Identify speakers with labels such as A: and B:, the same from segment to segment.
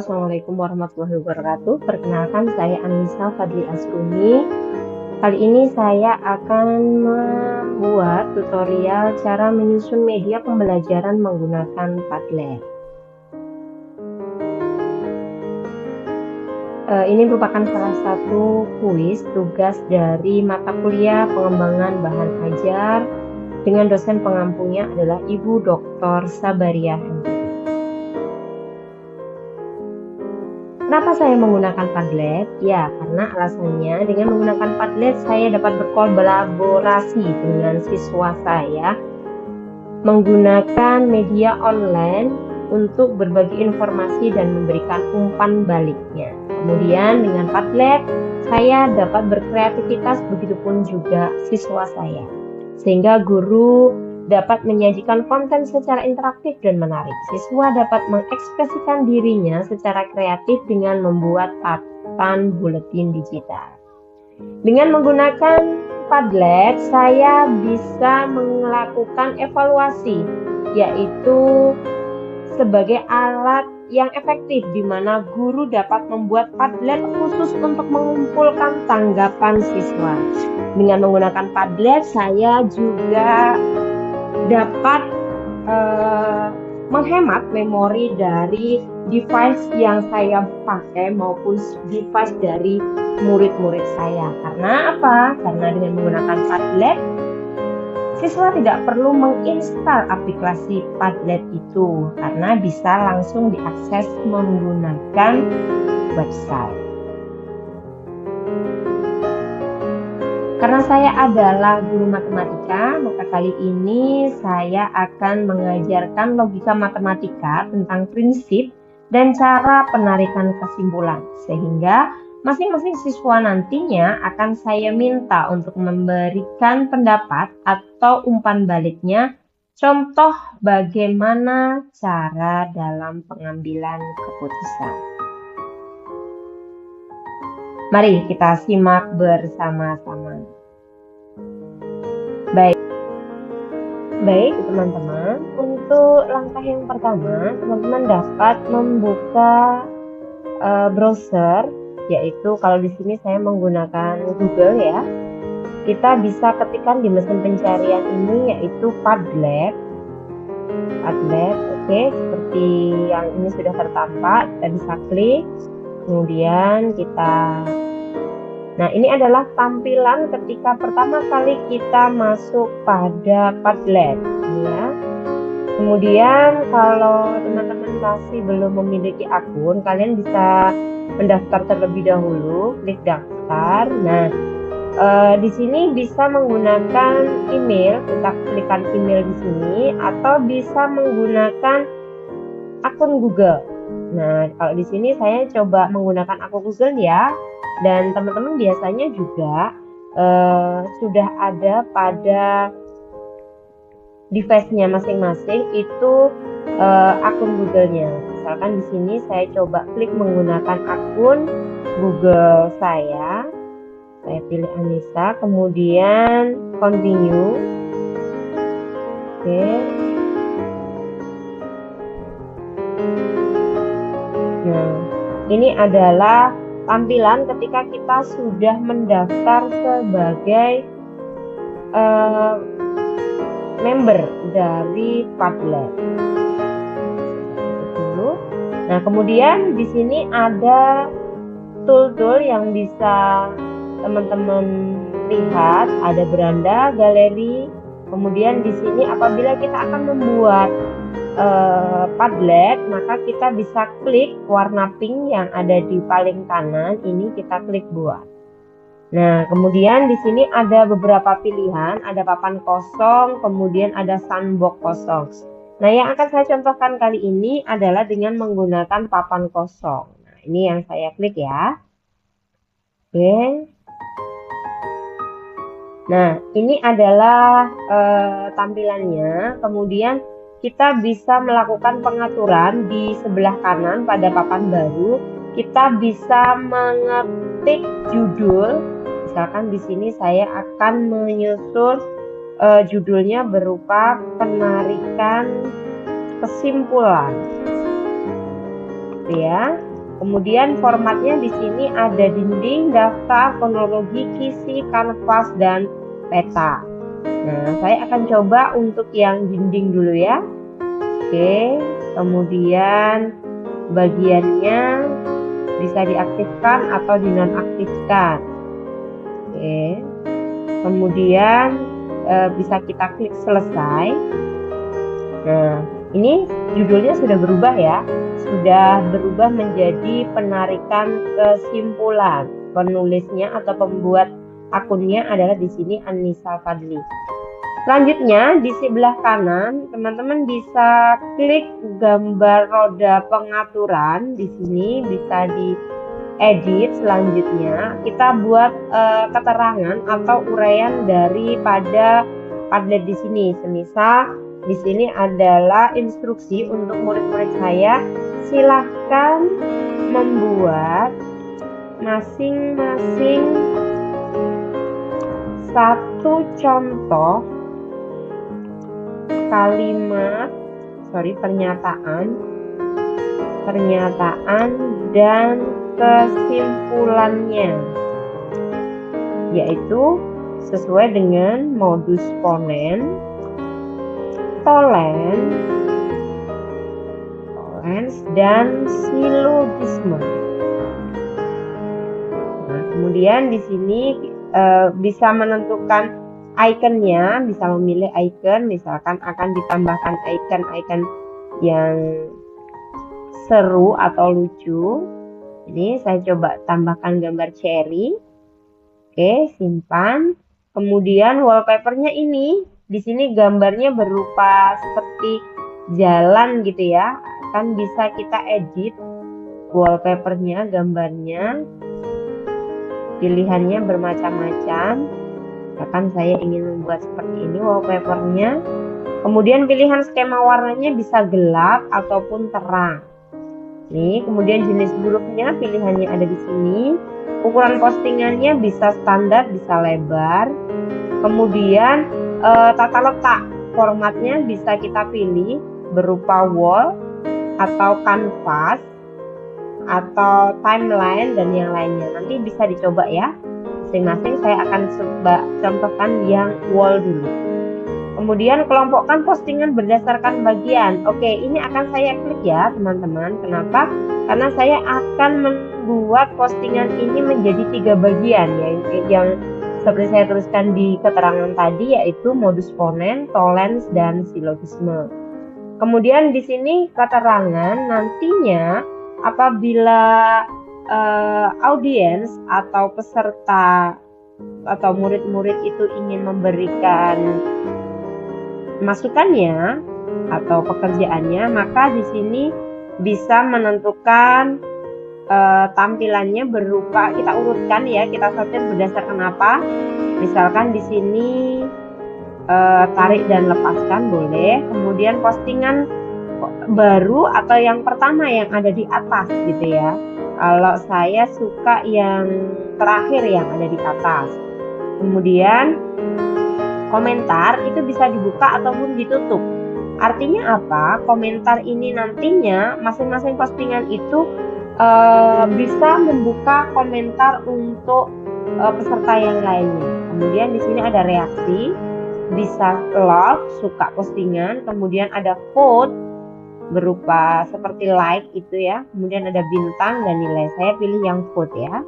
A: Assalamualaikum warahmatullahi wabarakatuh. Perkenalkan, saya Anissa Fadli Asrumi. Kali ini saya akan membuat tutorial cara menyusun media pembelajaran menggunakan Padlet. Ini merupakan salah satu kuis tugas dari mata kuliah pengembangan bahan ajar dengan dosen pengampunya adalah Ibu Dr. Sabaria. Kenapa saya menggunakan Padlet? Ya, karena alasannya dengan menggunakan Padlet saya dapat berkolaborasi dengan siswa saya menggunakan media online untuk berbagi informasi dan memberikan umpan baliknya. Kemudian dengan Padlet saya dapat berkreativitas, begitupun juga siswa saya, sehingga guru dapat menyajikan konten secara interaktif dan menarik. Siswa dapat mengekspresikan dirinya secara kreatif dengan membuat papan buletin digital. Dengan menggunakan Padlet, saya bisa melakukan evaluasi, yaitu sebagai alat yang efektif di mana guru dapat membuat Padlet khusus untuk mengumpulkan tanggapan siswa. Dengan menggunakan Padlet, saya juga dapat menghemat memori dari device yang saya pakai maupun device dari murid-murid saya. Karena apa? Karena dengan menggunakan Padlet, siswa tidak perlu menginstal aplikasi Padlet itu karena bisa langsung diakses menggunakan website. Karena saya adalah guru matematika, maka kali ini saya akan mengajarkan logika matematika tentang prinsip dan cara penarikan kesimpulan. Sehingga masing-masing siswa nantinya akan saya minta untuk memberikan pendapat atau umpan baliknya, contoh bagaimana cara dalam pengambilan keputusan. Mari kita simak bersama-sama. Baik teman-teman, untuk langkah yang pertama, teman-teman dapat membuka browser, yaitu kalau di sini saya menggunakan Google ya. Kita bisa ketikkan di mesin pencarian ini yaitu Padlet. Oke, seperti yang ini sudah tertampak, kita bisa klik. Kemudian nah ini adalah tampilan ketika pertama kali kita masuk pada Padlet ya. Kemudian kalau teman-teman masih belum memiliki akun, kalian bisa mendaftar terlebih dahulu, klik daftar. Nah, di sini bisa menggunakan email, kita klikkan email di sini, atau bisa menggunakan akun Google. Nah, kalau di sini saya coba menggunakan akun Google ya, dan teman-teman biasanya juga sudah ada pada device-nya masing-masing itu akun Google-nya. Misalkan di sini saya coba klik menggunakan akun Google saya pilih Anissa, kemudian continue. Oke. Nah, ini adalah tampilan ketika kita sudah mendaftar sebagai member dari Padlet. Nah, kemudian di sini ada tool-tool yang bisa teman-teman lihat, ada beranda, galeri. Kemudian di sini apabila kita akan membuat Padlet, maka kita bisa klik warna pink yang ada di paling kanan, ini kita klik buat. Nah, kemudian di sini ada beberapa pilihan, ada papan kosong, kemudian ada sandbox kosong. Nah, yang akan saya contohkan kali ini adalah dengan menggunakan papan kosong. Nah, ini yang saya klik ya. Oke. Nah, ini adalah tampilannya. Kemudian kita bisa melakukan pengaturan di sebelah kanan pada papan baru. Kita bisa mengetik judul. Misalkan di sini saya akan menyusun judulnya berupa penarikan kesimpulan. Ya. Kemudian formatnya di sini ada dinding, daftar, kronologi, kisi, kanvas, dan peta. Nah, saya akan coba untuk yang dinding dulu ya. Oke, kemudian bagiannya bisa diaktifkan atau dinonaktifkan. Oke, kemudian bisa kita klik selesai. Nah, ini judulnya sudah berubah ya, sudah berubah menjadi penarikan kesimpulan. Penulisnya atau pembuat akunnya adalah di sini Anissa Fadli. Selanjutnya di sebelah kanan teman-teman bisa klik gambar roda pengaturan. Di sini bisa diedit. Selanjutnya kita buat keterangan atau uraian daripada Padlet di sini. Semisal di sini adalah instruksi untuk murid-murid saya, silahkan membuat masing-masing satu contoh kalimat, pernyataan dan kesimpulannya, yaitu sesuai dengan modus ponen, tolens, dan silogisme. Nah, kemudian di sini bisa menentukan ikonnya, bisa memilih icon, misalkan akan ditambahkan icon-icon yang seru atau lucu. Ini saya coba tambahkan gambar cherry. Oke, simpan. Kemudian wallpapernya ini, di sini gambarnya berupa seperti jalan gitu ya. Kan bisa kita edit wallpapernya, gambarnya. Pilihannya bermacam-macam. Misalkan saya ingin membuat seperti ini wallpapernya. Kemudian pilihan skema warnanya bisa gelap ataupun terang. Nih, kemudian jenis hurufnya pilihannya ada di sini. Ukuran postingannya bisa standar, bisa lebar. Kemudian tata letak formatnya bisa kita pilih berupa wall atau canvas atau timeline dan yang lainnya. Nanti bisa dicoba ya. Masing-masing saya akan coba contohkan yang wall dulu. Kemudian kelompokkan postingan berdasarkan bagian. Oke, ini akan saya klik ya teman-teman. Kenapa? Karena saya akan membuat postingan ini menjadi 3 bagian yang seperti saya tuliskan di keterangan tadi, yaitu modus ponen, tolens, dan silogisme. Kemudian di sini keterangan nantinya apabila audiens atau peserta atau murid-murid itu ingin memberikan masukannya atau pekerjaannya, maka di sini bisa menentukan tampilannya berupa, kita urutkan ya, kita sortir berdasarkan apa. Misalkan di sini tarik dan lepaskan boleh. Kemudian postingan baru atau yang pertama yang ada di atas gitu ya. Kalau saya suka yang terakhir yang ada di atas. Kemudian komentar itu bisa dibuka ataupun ditutup. Artinya apa? Komentar ini nantinya masing-masing postingan itu bisa membuka komentar untuk peserta yang lainnya. Kemudian di sini ada reaksi, bisa love, suka postingan, kemudian ada vote berupa seperti like itu ya. Kemudian ada bintang dan nilai. Saya pilih yang vote ya.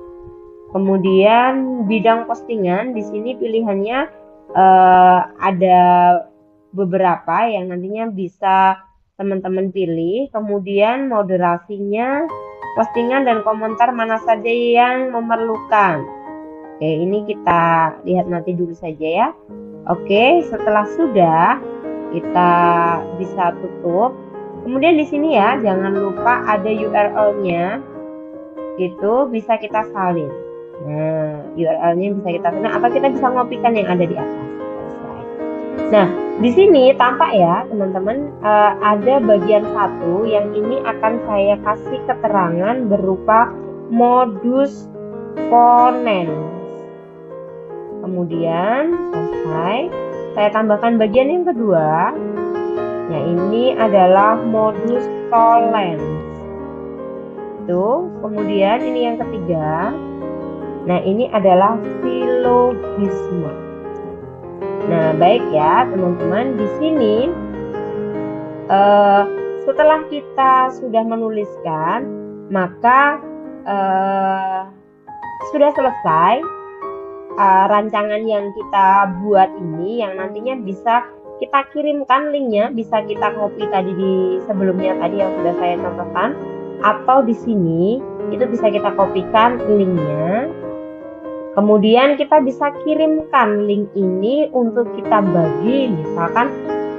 A: Kemudian bidang postingan di sini pilihannya ada beberapa yang nantinya bisa teman-teman pilih. Kemudian moderasinya, postingan dan komentar mana saja yang memerlukan. Oke, ini kita lihat nanti dulu saja ya. Oke, setelah sudah kita bisa tutup. Kemudian di sini ya, jangan lupa ada URL-nya. Itu bisa kita salin. Nah, URL-nya bisa kita salin atau kita bisa ngopikan yang ada di atas. Nah, di sini tampak ya, teman-teman, ada bagian satu yang ini akan saya kasih keterangan berupa modus ponens. Kemudian selesai, saya tambahkan bagian yang kedua. Nah, ini adalah modus tolens. itu. Kemudian ini yang ketiga. Nah, ini adalah silogisme. Nah, baik ya teman-teman, di sini setelah kita sudah menuliskan, maka sudah selesai rancangan yang kita buat ini, yang nantinya bisa kita kirimkan linknya, bisa kita copy tadi di sebelumnya tadi yang sudah saya contohkan, atau di sini itu bisa kita kopikan linknya. Kemudian kita bisa kirimkan link ini untuk kita bagi misalkan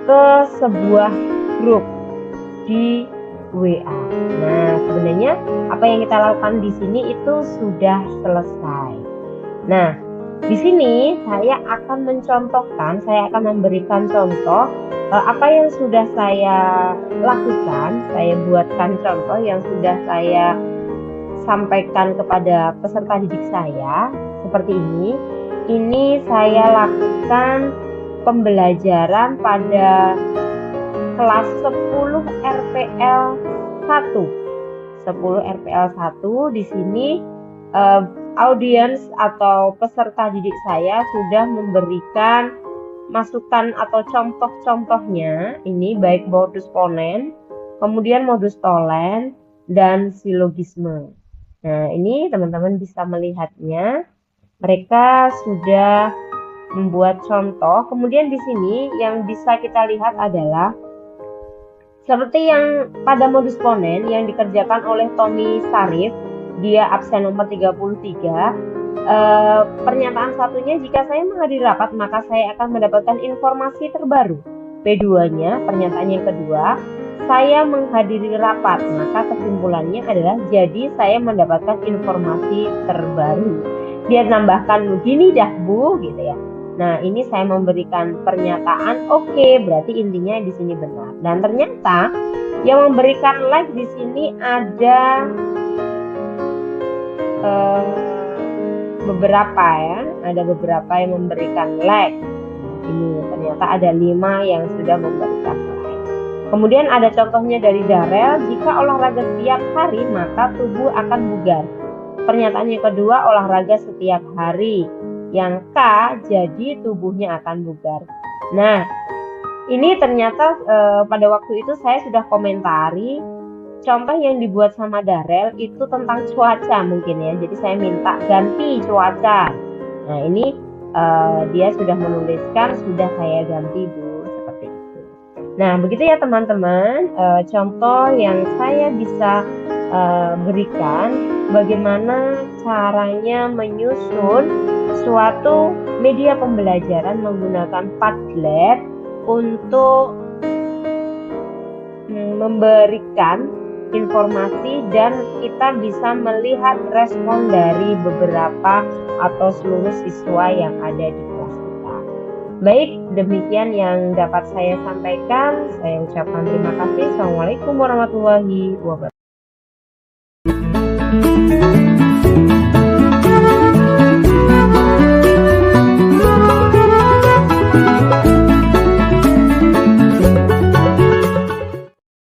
A: ke sebuah grup di WA. Nah, sebenarnya apa yang kita lakukan di sini itu sudah selesai. Nah, di sini saya akan mencontohkan, saya akan memberikan contoh apa yang sudah saya lakukan. Saya buatkan contoh yang sudah saya sampaikan kepada peserta didik saya seperti ini. Ini saya lakukan pembelajaran pada kelas 10 RPL 1. 10 RPL 1 di sini audiens atau peserta didik saya sudah memberikan masukan atau contoh-contohnya. Ini baik modus ponen, kemudian modus tolen, dan silogisme. Nah, ini teman-teman bisa melihatnya. Mereka sudah membuat contoh. Kemudian di sini yang bisa kita lihat adalah seperti yang pada modus ponen yang dikerjakan oleh Tommy Sarif, dia absen nomor 33. Pernyataan satunya, jika saya menghadiri rapat maka saya akan mendapatkan informasi terbaru. P2-nya, pernyataan yang kedua, saya menghadiri rapat maka kesimpulannya adalah jadi saya mendapatkan informasi terbaru. Dia tambahkan begini dah Bu, gitu ya. Nah, ini saya memberikan pernyataan oke, berarti intinya di sini benar. Dan ternyata yang memberikan like di sini ada beberapa ya, ada beberapa yang memberikan like. Ini ternyata ada 5 yang sudah memberikan like. Kemudian ada contohnya dari Darel, jika olahraga setiap hari maka tubuh akan bugar. Pernyataan yang kedua, olahraga setiap hari. Yang K, jadi tubuhnya akan bugar. Nah, ini ternyata pada waktu itu saya sudah komentari contoh yang dibuat sama Darel itu tentang cuaca mungkin ya. Jadi saya minta ganti cuaca. Nah, ini dia sudah menuliskan, sudah saya ganti Bu, seperti itu. Nah, begitu ya teman-teman, contoh yang saya bisa berikan bagaimana caranya menyusun suatu media pembelajaran menggunakan Padlet untuk memberikan informasi dan kita bisa melihat respon dari beberapa atau seluruh siswa yang ada di kelas kita. Baik, demikian yang dapat saya sampaikan. Saya ucapkan terima kasih. Assalamualaikum warahmatullahi wabarakatuh.